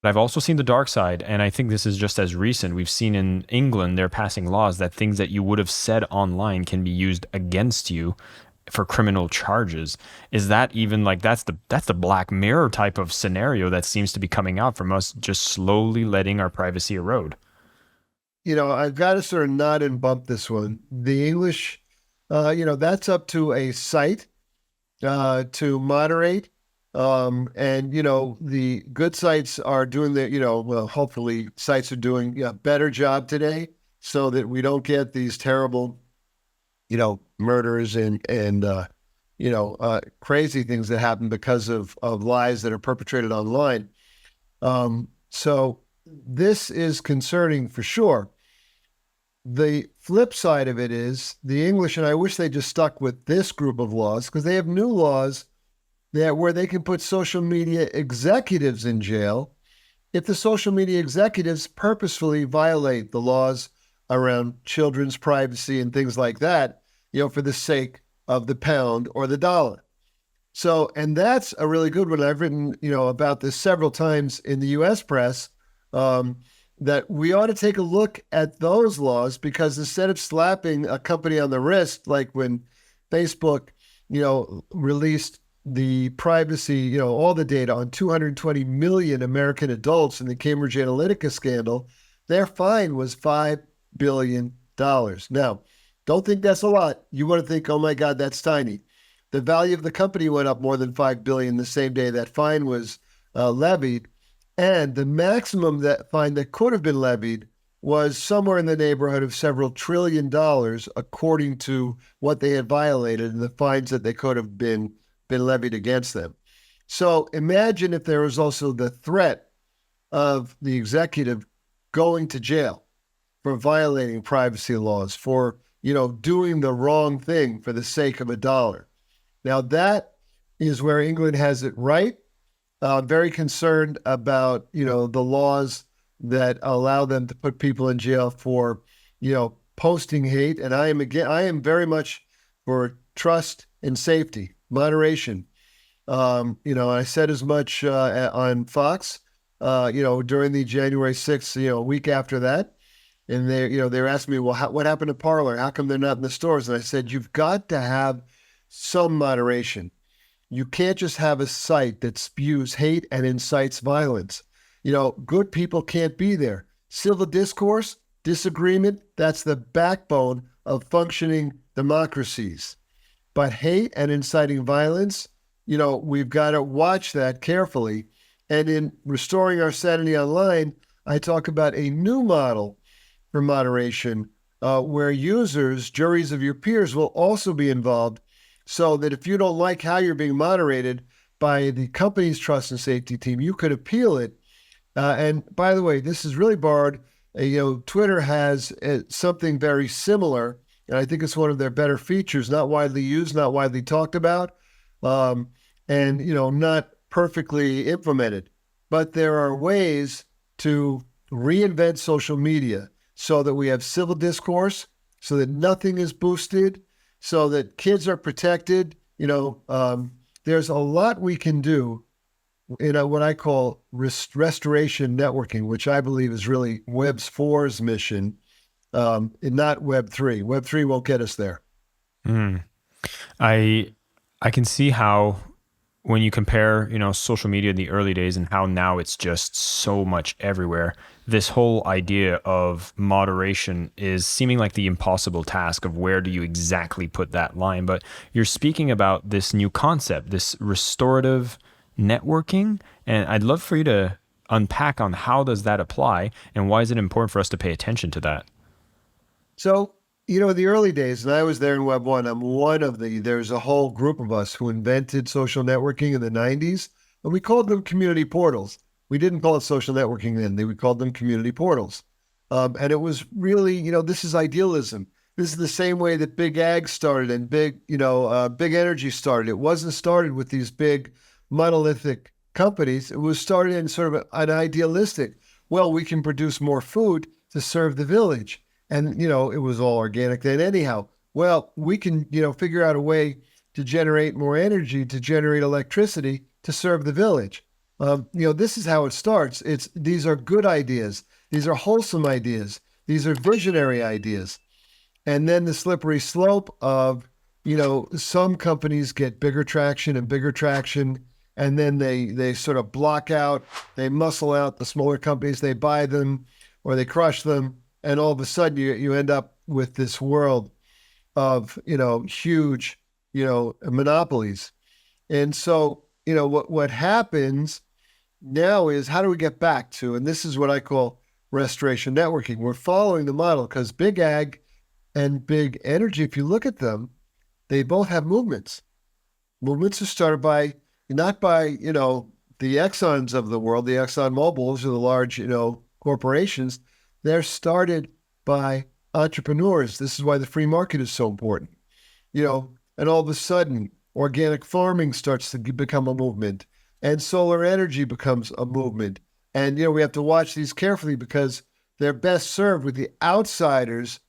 But I've also seen the dark side, and I think this is just as recent. We've seen in England they're passing laws that things that you would have said online can be used against you for criminal charges. Is that even like that's the Black Mirror type of scenario that seems to be coming out from us just slowly letting our privacy erode? I've got to sort of nod and bump this one. The English, that's up to a site to moderate. And, the good sites are doing well, hopefully sites are doing a better job today so that we don't get these terrible, murders and crazy things that happen because of lies that are perpetrated online. So this is concerning for sure. The flip side of it is the English, and I wish they just stuck with this group of laws because they have new laws that where they can put social media executives in jail if the social media executives purposefully violate the laws around children's privacy and things like that, for the sake of the pound or the dollar. So, and that's a really good one. I've written, about this several times in the U.S. press. That we ought to take a look at those laws because instead of slapping a company on the wrist, like when Facebook, released the privacy, all the data on 220 million American adults in the Cambridge Analytica scandal, their fine was $5 billion. Now, don't think that's a lot. You want to think, oh my God, that's tiny. The value of the company went up more than $5 billion the same day that fine was levied. And the maximum that fine that could have been levied was somewhere in the neighborhood of several trillion dollars, according to what they had violated and the fines that they could have been levied against them. So imagine if there was also the threat of the executive going to jail for violating privacy laws, for doing the wrong thing for the sake of a dollar. Now that is where England has it right. Very concerned about the laws that allow them to put people in jail for posting hate. And I am very much for trust and safety, moderation. I said as much on Fox, during the January 6th, week after that. And they were asking me, well, what happened to Parler? How come they're not in the stores? And I said, you've got to have some moderation. You can't just have a site that spews hate and incites violence. Good people can't be there. Civil discourse, disagreement, that's the backbone of functioning democracies. But hate and inciting violence, we've got to watch that carefully. And in Restoring Our Sanity Online, I talk about a new model for moderation where users, juries of your peers, will also be involved so that if you don't like how you're being moderated by the company's trust and safety team, you could appeal it. And by the way, this is really borrowed. Twitter has something very similar, and I think it's one of their better features, not widely used, not widely talked about, and not perfectly implemented. But there are ways to reinvent social media so that we have civil discourse, so that nothing is boosted, so that kids are protected. There's a lot we can do in what I call restoration networking, which I believe is really Web4's mission, and not Web3. Web3 won't get us there. Mm. I I can see how when you compare, social media in the early days and how now it's just so much everywhere, this whole idea of moderation is seeming like the impossible task of where do you exactly put that line. But you're speaking about this new concept, this restorative networking, and I'd love for you to unpack on how does that apply and why is it important for us to pay attention to that? So, in the early days, and I was there in Web 1, there's a whole group of us who invented social networking in the 90s, and we called them community portals. We didn't call it social networking then, we called them community portals. And it was really, this is idealism. This is the same way that Big Ag started and Big Energy started. It wasn't started with these big monolithic companies. It was started in sort of an idealistic, well, we can produce more food to serve the village. And, it was all organic then anyhow. Well, we can, figure out a way to generate more energy, to generate electricity to serve the village. This is how it starts. These are good ideas. These are wholesome ideas. These are visionary ideas. And then the slippery slope of, some companies get bigger traction and bigger traction, and then they sort of block out, they muscle out the smaller companies, they buy them or they crush them, and all of a sudden you end up with this world of, huge, monopolies. And so, what happens now is how do we get back to, and this is what I call restoration networking. We're following the model because big ag and big energy, if you look at them, they both have movements. Movements are started by, not by, the Exxons of the world, the Exxon Mobil's or the large, corporations. They're started by entrepreneurs. This is why the free market is so important. And all of a sudden, organic farming starts to become a movement, and solar energy becomes a movement. And we have to watch these carefully because they're best served with the outsiders,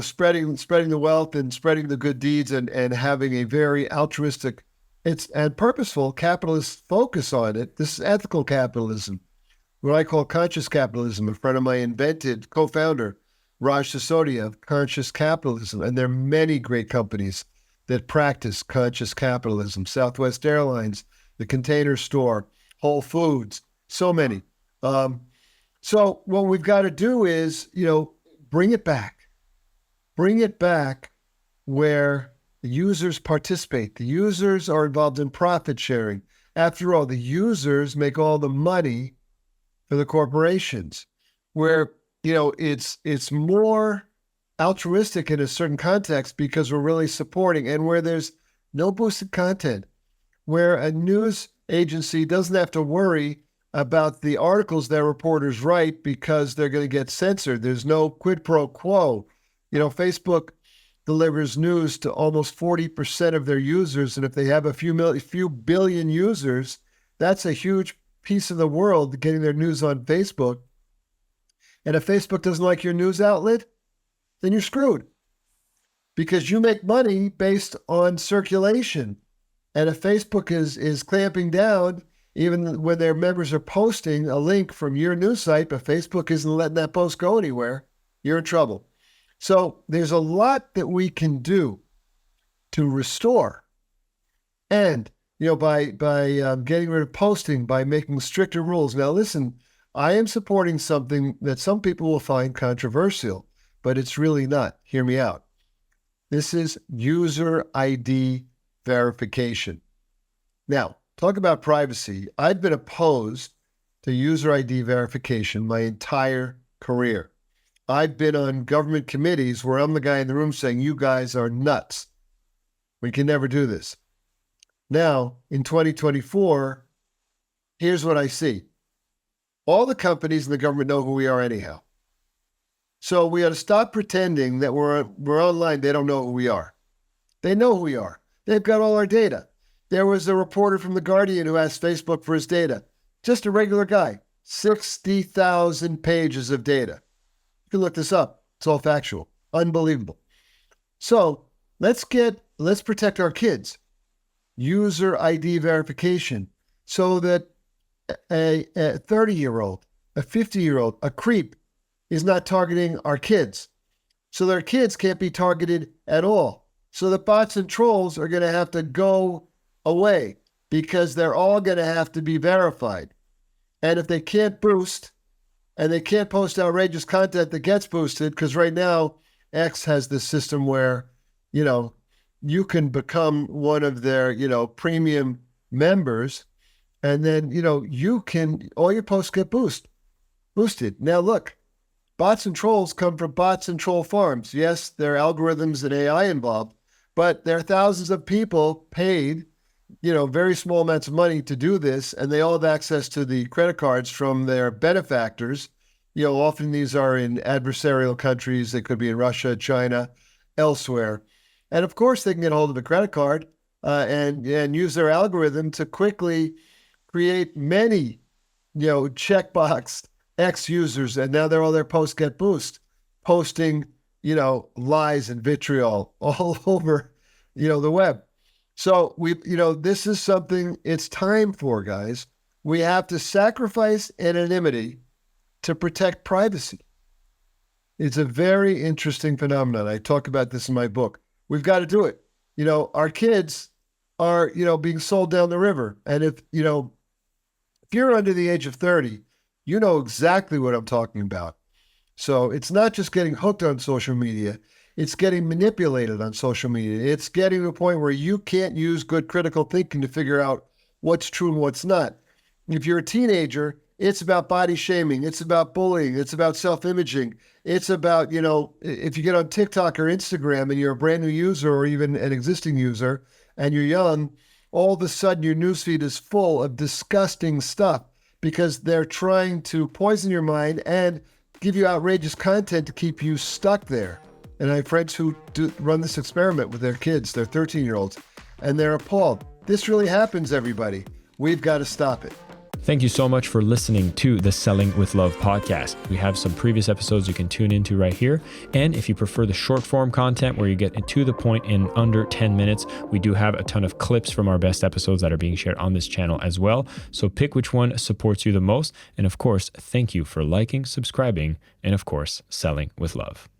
spreading the wealth and spreading the good deeds and having a very altruistic, and purposeful capitalist focus on it. This is ethical capitalism, what I call conscious capitalism. A friend of mine invented, co-founder, Raj Sisodia, of conscious capitalism. And there are many great companies that practice conscious capitalism. Southwest Airlines, the Container Store, Whole Foods, so many. So what we've got to do is, bring it back. Bring it back where the users participate. The users are involved in profit sharing. After all, the users make all the money for the corporations, where, it's more altruistic in a certain context because we're really supporting, and where there's no boosted content, where a news agency doesn't have to worry about the articles their reporters write because they're going to get censored. There's no quid pro quo. Facebook delivers news to almost 40% of their users, and if they have a few billion users, that's a huge piece of the world getting their news on Facebook. And if Facebook doesn't like your news outlet, then you're screwed because you make money based on circulation. And if Facebook is clamping down, even when their members are posting a link from your news site, but Facebook isn't letting that post go anywhere, you're in trouble. So there's a lot that we can do to restore. And, by getting rid of posting, by making stricter rules. Now, listen, I am supporting something that some people will find controversial, but it's really not. Hear me out. This is user ID verification. Now, talk about privacy. I've been opposed to user ID verification my entire career. I've been on government committees where I'm the guy in the room saying, you guys are nuts. We can never do this. Now, in 2024, here's what I see. All the companies in the government know who we are anyhow. So we ought to stop pretending that we're online. They don't know who we are. They know who we are. They've got all our data. There was a reporter from The Guardian who asked Facebook for his data. Just a regular guy. 60,000 pages of data. You can look this up. It's all factual. Unbelievable. So let's protect our kids. User ID verification so that a 30-year-old, a 50-year-old, a creep is not targeting our kids. So their kids can't be targeted at all. So the bots and trolls are going to have to go away because they're all going to have to be verified. And if they can't boost and they can't post outrageous content that gets boosted, because right now X has this system where, you can become one of their, premium members, and then, all your posts get boosted. Now look, bots and trolls come from bots and troll farms. Yes, there are algorithms and AI involved, but there are thousands of people paid, very small amounts of money to do this, and they all have access to the credit cards from their benefactors. Often these are in adversarial countries. They could be in Russia, China, elsewhere. And of course, they can get a hold of a credit card and use their algorithm to quickly create many, checkbox X users, and now all their posts get posting, lies and vitriol all over, the web. So this is something it's time for, guys. We have to sacrifice anonymity to protect privacy. It's a very interesting phenomenon. I talk about this in my book. We've got to do it. Our kids are, being sold down the river. And if you're under the age of 30, you know exactly what I'm talking about. So it's not just getting hooked on social media, it's getting manipulated on social media. It's getting to a point where you can't use good critical thinking to figure out what's true and what's not. If you're a teenager, it's about body shaming. It's about bullying. It's about self-imaging. It's about, if you get on TikTok or Instagram and you're a brand new user or even an existing user and you're young, all of a sudden your newsfeed is full of disgusting stuff because they're trying to poison your mind and give you outrageous content to keep you stuck there. And I have friends who run this experiment with their kids, their 13-year-olds, and they're appalled. This really happens, everybody. We've got to stop it. Thank you so much for listening to the Selling with Love podcast. We have some previous episodes you can tune into right here. And if you prefer the short form content where you get to the point in under 10 minutes, we do have a ton of clips from our best episodes that are being shared on this channel as well. So pick which one supports you the most. And of course, thank you for liking, subscribing, and of course, selling with love.